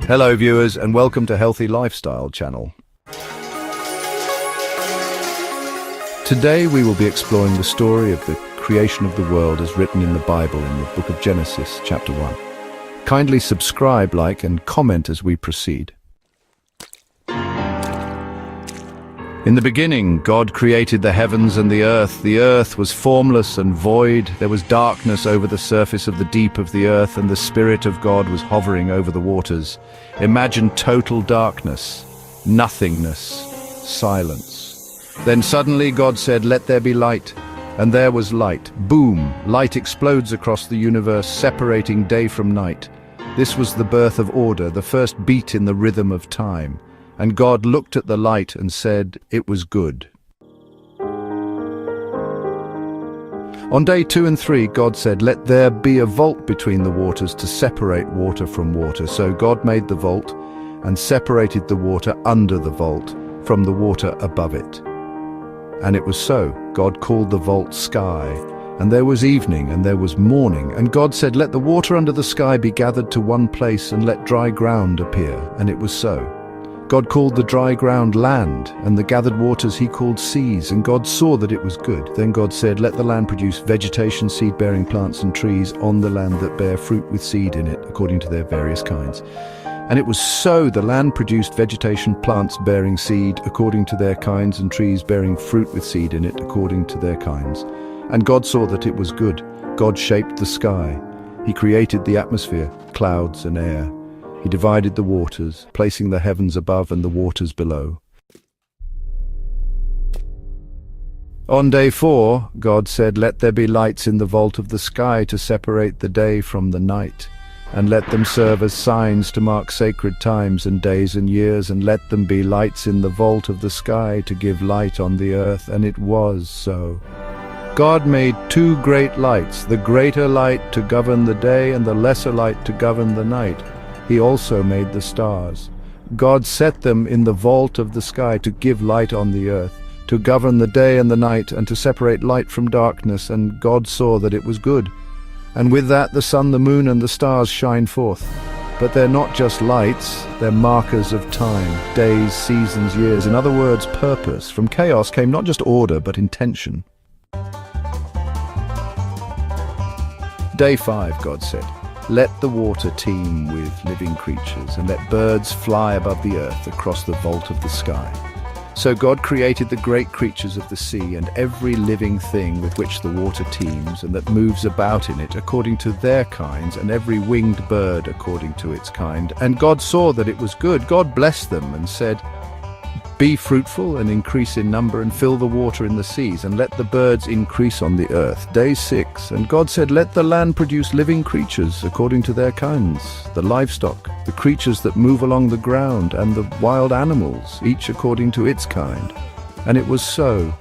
Hello viewers and welcome to Healthy Lifestyle channel. Today we will be exploring the story of the creation of the world as written in the Bible in the book of Genesis chapter 1. Kindly subscribe, like and comment as we proceed. In the beginning, God created the heavens and the earth. The earth was formless and void. There was darkness over the surface of the deep of the earth, and the Spirit of God was hovering over the waters. Imagine total darkness, nothingness, silence. Then suddenly God said, "Let there be light." And there was light. Boom! Light explodes across the universe, separating day from night. This was the birth of order, the first beat in the rhythm of time. And God looked at the light and said, "It was good." On day 2 and 3, God said, "Let there be a vault between the waters to separate water from water." So God made the vault and separated the water under the vault from the water above it. And it was so. God called the vault sky. And there was evening and there was morning. And God said, "Let the water under the sky be gathered to one place, and let dry ground appear." And it was so. God called the dry ground land, and the gathered waters he called seas, and God saw that it was good. Then God said, "Let the land produce vegetation, seed-bearing plants and trees on the land that bear fruit with seed in it, according to their various kinds." And it was so. The land produced vegetation, plants bearing seed according to their kinds, and trees bearing fruit with seed in it according to their kinds. And God saw that it was good. God shaped the sky. He created the atmosphere, clouds and air. He divided the waters, placing the heavens above and the waters below. On day 4, God said, "Let there be lights in the vault of the sky to separate the day from the night, and let them serve as signs to mark sacred times and days and years, and let them be lights in the vault of the sky to give light on the earth." And it was so. God made 2 great lights, the greater light to govern the day and the lesser light to govern the night. He also made the stars. God set them in the vault of the sky to give light on the earth, to govern the day and the night, and to separate light from darkness. And God saw that it was good. And with that the sun, the moon, and the stars shine forth. But they're not just lights, they're markers of time, days, seasons, years. In other words, purpose. From chaos came not just order, but intention. Day 5, God said, "Let the water teem with living creatures, and let birds fly above the earth across the vault of the sky." So God created the great creatures of the sea and every living thing with which the water teems and that moves about in it according to their kinds, and every winged bird according to its kind. And God saw that it was good. God blessed them and said, "Be fruitful and increase in number, and fill the water in the seas, and let the birds increase on the earth." Day 6, and God said, "Let the land produce living creatures according to their kinds, the livestock, the creatures that move along the ground, and the wild animals, each according to its kind." And it was so.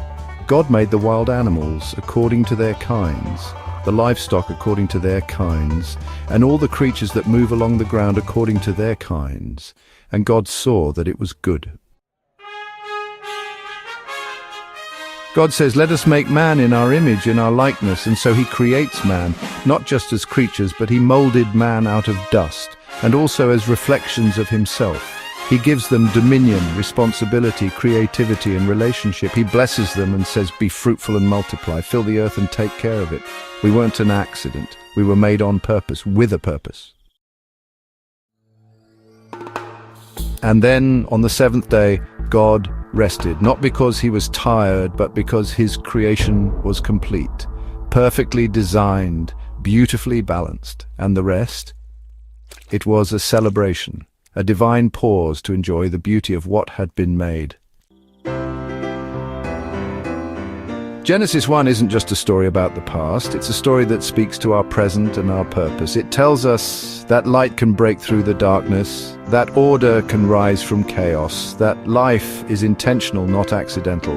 God made the wild animals according to their kinds, the livestock according to their kinds, and all the creatures that move along the ground according to their kinds. And God saw that it was good. God says, "Let us make man in our image, in our likeness." And so he creates man, not just as creatures, but he molded man out of dust, and also as reflections of himself. He gives them dominion, responsibility, creativity, and relationship. He blesses them and says, "Be fruitful and multiply, fill the earth and take care of it." We weren't an accident. We were made on purpose, with a purpose. And then, on the 7th day, God rested, not because he was tired, but because his creation was complete, perfectly designed, beautifully balanced. And the rest? It was a celebration, a divine pause to enjoy the beauty of what had been made. Genesis 1 isn't just a story about the past, it's a story that speaks to our present and our purpose. It tells us that light can break through the darkness, that order can rise from chaos, that life is intentional, not accidental,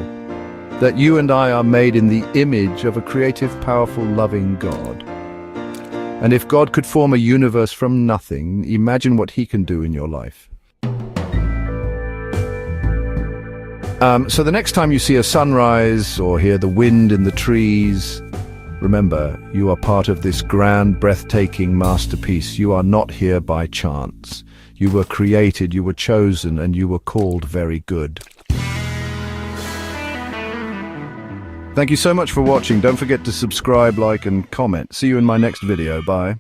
that you and I are made in the image of a creative, powerful, loving God. And if God could form a universe from nothing, imagine what he can do in your life. So the next time you see a sunrise or hear the wind in the trees, remember, you are part of this grand, breathtaking masterpiece. You are not here by chance. You were created, you were chosen, and you were called very good. Thank you so much for watching. Don't forget to subscribe, like, and comment. See you in my next video. Bye.